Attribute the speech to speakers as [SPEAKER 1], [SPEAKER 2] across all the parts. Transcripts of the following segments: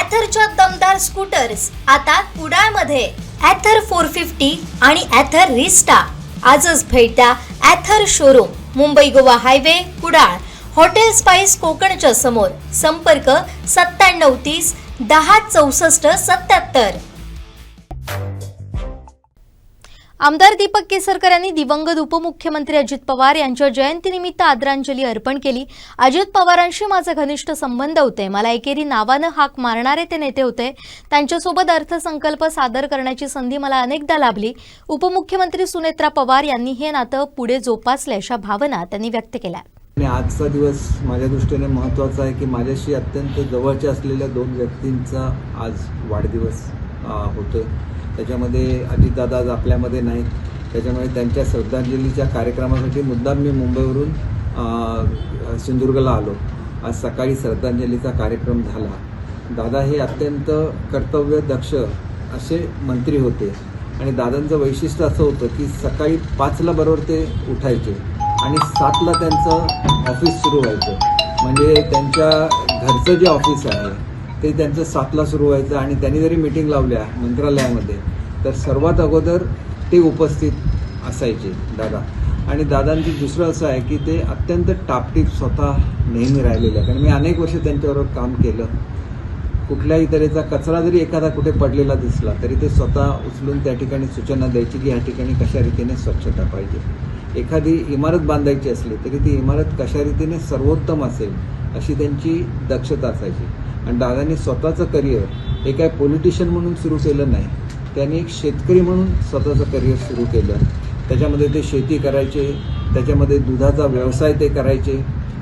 [SPEAKER 1] ॲथरच्या दमदार स्कूटर्स आता कुडाळमध्ये ॲथर 450 आणि ॲथर रिस्टा. आजच भेट द्या Ather showroom, Mumbai Goa highway, Kudal, hotel spice कोकणच्या समोर. संपर्क 9730 10 64 77. आमदार दीपक केसरकर यांनी दिवंगत उपमुख्यमंत्री अजित पवार यांच्या जयंतीनिमित्त आदरांजली अर्पण केली. अजित पवारांशी माझे घनिष्ठ संबंध होते. मला एकेरी नावानं हाक मारणारे ते नेते होते. त्यांच्यासोबत अर्थसंकल्प सादर करण्याची संधी मला अनेकदा लाभली. उपमुख्यमंत्री सुनेत्रा पवार यांनी हे नातं पुढे जोपासले अशा भावना त्यांनी व्यक्त केल्या.
[SPEAKER 2] आजचा दिवस माझ्या दृष्टीने महत्त्वाचा आहे की माझ्याशी अत्यंत जवळच्या असलेल्या दोन व्यक्तींचा आज वाढदिवस होतो. त्याच्यामध्ये अजितदादा आज आपल्यामध्ये नाहीत, त्याच्यामुळे त्यांच्या श्रद्धांजलीच्या कार्यक्रमासाठी मुद्दाम मी मुंबईवरून सिंधुदुर्गला आलो. आज सकाळी श्रद्धांजलीचा कार्यक्रम झाला. दादा हे अत्यंत कर्तव्यदक्ष असे मंत्री होते आणि दादांचं वैशिष्ट्य असं होतं की सकाळी 5ला बरोबर ते उठायचे आणि 7ला त्यांचं ऑफिस सुरू व्हायचं. म्हणजे त्यांच्या घरचं जे ऑफिस आहे ते त्यांचं 7ला सुरू व्हायचं आणि त्यांनी जरी मीटिंग लावल्या मंत्रालयामध्ये तर सर्वात अगोदर ते उपस्थित असायचे दादा. आणि दादांचं दुसरं असं आहे की ते अत्यंत टापटीप स्वतः नेहमी राहिलेले आहे. कारण मी अनेक वर्ष त्यांच्याबरोबर काम केलं. कुठल्याही तऱ्हेचा कचरा जरी एखादा कुठे पडलेला दिसला तरी ते स्वतः उचलून त्या ठिकाणी सूचना द्यायची की ह्या ठिकाणी कशा रीतीने स्वच्छता पाहिजे. एखादी इमारत बांधायची असली तरी ती इमारत कशा रीतीने सर्वोत्तम असेल अशी त्यांची दक्षता असायची. आणि दादांनी स्वतःचं करिअर हे काय पॉलिटिशियन म्हणून सुरू केलं नाही, त्यांनी एक शेतकरी म्हणून स्वतःचं करिअर सुरू केलं. त्याच्यामध्ये ते शेती करायचे, त्याच्यामध्ये दुधाचा व्यवसाय ते करायचे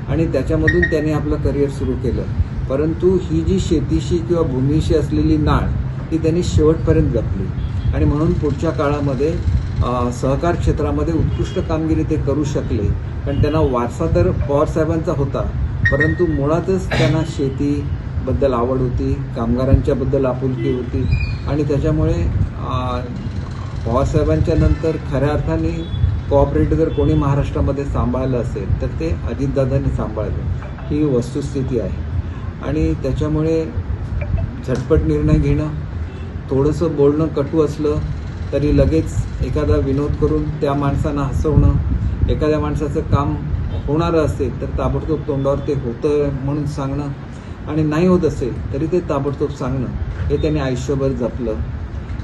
[SPEAKER 2] आणि त्याच्यामधून त्यांनी आपलं करिअर सुरू केलं. परंतु ही जी शेतीशी किंवा भूमीशी असलेली नाळ ही त्यांनी शेवटपर्यंत जपली आणि म्हणून पुढच्या काळामध्ये सहकार क्षेत्रामध्ये उत्कृष्ट कामगिरी ते करू शकले. कारण त्यांना वारसा तर पवारसाहेबांचा होता, परंतु मुळातच त्यांना शेतीबद्दल आवड होती, कामगारांच्याबद्दल आपुलकी होती आणि त्याच्यामुळे पवारसाहेबांच्या नंतर खऱ्या अर्थाने कोऑपरेटिव्ह जर कोणी महाराष्ट्रामध्ये सांभाळलं असेल तर ते अजितदादांनी सांभाळलं. ही वस्तुस्थिती आहे आणि त्याच्यामुळे झटपट निर्णय घेणं, थोडंसं बोलणं कटू असलं तरी लगेच एखादा विनोद करून त्या माणसांना हसवणं, एखाद्या माणसाचं काम होणारं असेल तर ताबडतोब तोंडावर ते होतं म्हणून सांगणं आणि नाही होत असेल तरी ते ताबडतोब सांगणं, हे त्यांनी आयुष्यभर जपलं.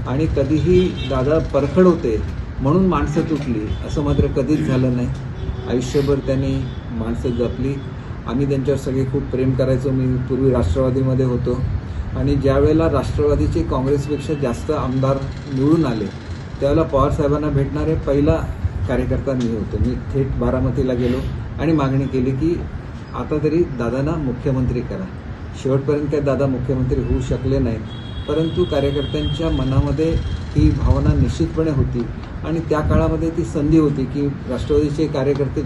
[SPEAKER 2] आणि कधीही दादा परखड होते म्हणून माणसं तुटली असं मात्र कधीच झालं नाही. आयुष्यभर त्यांनी माणसं जपली. आम्ही त्यांच्यावर सगळे खूप प्रेम करायचो. मी पूर्वी राष्ट्रवादीमध्ये होतो आणि ज्यावेळेला राष्ट्रवादीचे काँग्रेसपेक्षा जास्त आमदार निवडून आले त्यावेळेला पवारसाहेबांना भेटणारे पहिला कार्यकर्ता मी होतो. मी थेट बारामतीला गेलो आणि मागणी केली की आता तरी दादांना मुख्यमंत्री करा. शेवटपर्यंत काही दादा मुख्यमंत्री होऊ शकले नाहीत, परंतु कार्यकर्त्यांच्या मनामध्ये ही भावना निश्चितपणे होती आणि त्या काळामध्ये ती संधी होती की राष्ट्रवादीचे कार्यकर्ते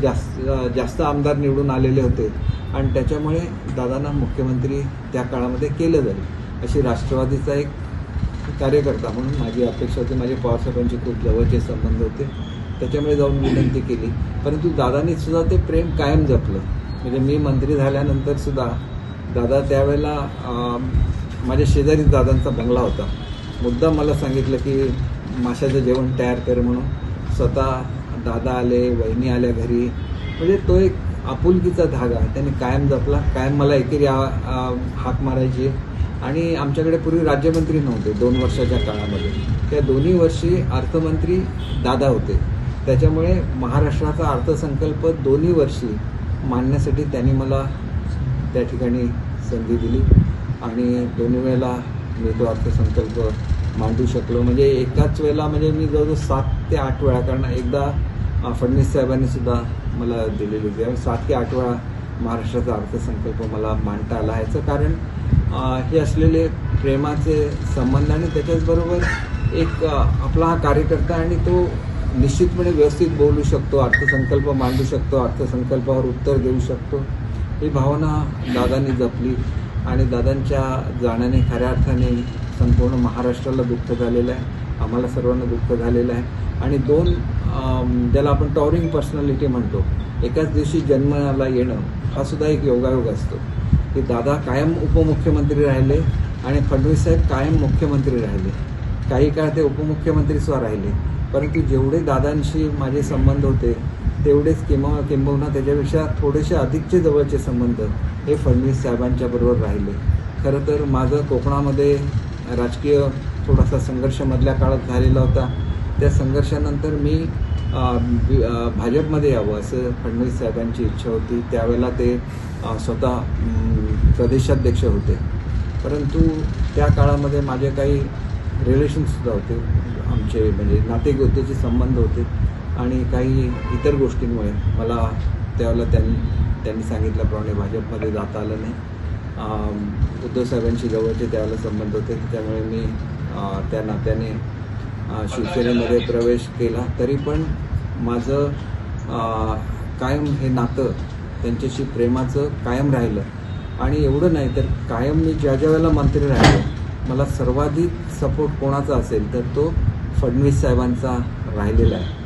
[SPEAKER 2] जास्त आमदार निवडून आलेले होते आणि त्याच्यामुळे दादांना मुख्यमंत्री त्या काळामध्ये केलं जाईल अशी राष्ट्रवादीचा एक कार्यकर्ता म्हणून माझी अपेक्षा होती. माझे पवारसाहेबांचे खूप जवळचे संबंध होते, त्याच्यामुळे जाऊन विनंती केली. परंतु दादांनी सुद्धा ते प्रेम कायम जपलं. म्हणजे मी मंत्री झाल्यानंतर सुद्धा दादा त्यावेळेला माझ्या शेजारीच दादांचा बंगला होता. मुद्दाम मला सांगितलं की माशाचं जेवण तयार कर म्हणून. स्वतः दादा आले, वहिनी आल्या घरी. म्हणजे तो एक आपुलकीचा धागा त्यांनी कायम जपला. कायम मला एकेरी हाक मारायची. आणि आमच्याकडे पूर्वी राज्यमंत्री नव्हते 2 वर्षाच्या काळामध्ये. त्या दोन्ही वर्षी अर्थमंत्री दादा होते. त्याच्यामुळे महाराष्ट्राचा अर्थसंकल्प दोन्ही वर्षी मांडण्यासाठी त्यांनी मला त्या ठिकाणी संधी दिली आणि दोन्ही वेळेला मी तो अर्थसंकल्प मांडू शकलो. म्हणजे एकाच वेळेला म्हणजे मी जवळजवळ 7 ते 8 वेळा, कारण एकदा फडणवीस साहेबांनी सुद्धा मला दिलेली होती. 7 ते 8 वेळा महाराष्ट्राचा अर्थसंकल्प मला मांडता आला. ह्याचं कारण हे असलेले प्रेमाचे संबंध आणि त्याच्याचबरोबर एक आपला हा कार्यकर्ता आणि तो निश्चितपणे व्यवस्थित बोलू शकतो, अर्थसंकल्प मांडू शकतो, अर्थसंकल्पावर उत्तर देऊ शकतो, ही भावना दादांनी जपली. आणि दादांच्या जाण्याने खऱ्या अर्थाने संपूर्ण महाराष्ट्राला दुःख झालेलं आहे, आम्हाला सर्वांना दुःख झालेलं आहे. आणि 2 ज्याला आपण टॉवरिंग पर्सनॅलिटी म्हणतो, एकाच दिवशी जन्माला येणं हा सुद्धा एक योगायोग असतो. की दादा कायम उपमुख्यमंत्री राहिले आणि फडणवीस साहेब कायम मुख्यमंत्री राहिले, काही काळ ते उपमुख्यमंत्रीसुद्धा राहिले. परंतु जेवढे दादांशी माझे संबंध होते तेवढेच किंबहुना त्याच्यापेक्षा थोडेसे अधिकचे जवळचे संबंध हे फडणवीस साहेबांच्या बरोबर राहिले. खरं तर माझं कोकणामध्ये राजकीय थोडासा संघर्ष मधल्या काळात झालेला होता. त्या संघर्षानंतर मी भाजपमध्ये यावं असं फडणवीस साहेबांची इच्छा होती. त्यावेळेला ते स्वतः प्रदेशाध्यक्ष होते. परंतु त्या काळामध्ये माझे काही रिलेशनसुद्धा होते, आमचे म्हणजे नातेगोतेचे संबंध होते आणि काही इतर गोष्टींमुळे मला त्यावेळेला त्यांनी सांगितल्याप्रमाणे भाजपमध्ये जाता आलं नाही. उद्धव साहेबांशी जवळचे त्यावेळेला संबंध होते, त्याच्यामुळे मी त्या नात्याने शिवसेनेमध्ये प्रवेश केला. तरी पण माझं कायम हे नातं त्यांच्याशी प्रेमाचं कायम राहिलं. आणि एवढं नाही तर कायम मी ज्या वेळेला मंत्री राहिलो मला सर्वाधिक सपोर्ट कोणाचा असेल तर तो फडणवीस साहेबांचा राहिलेला आहे.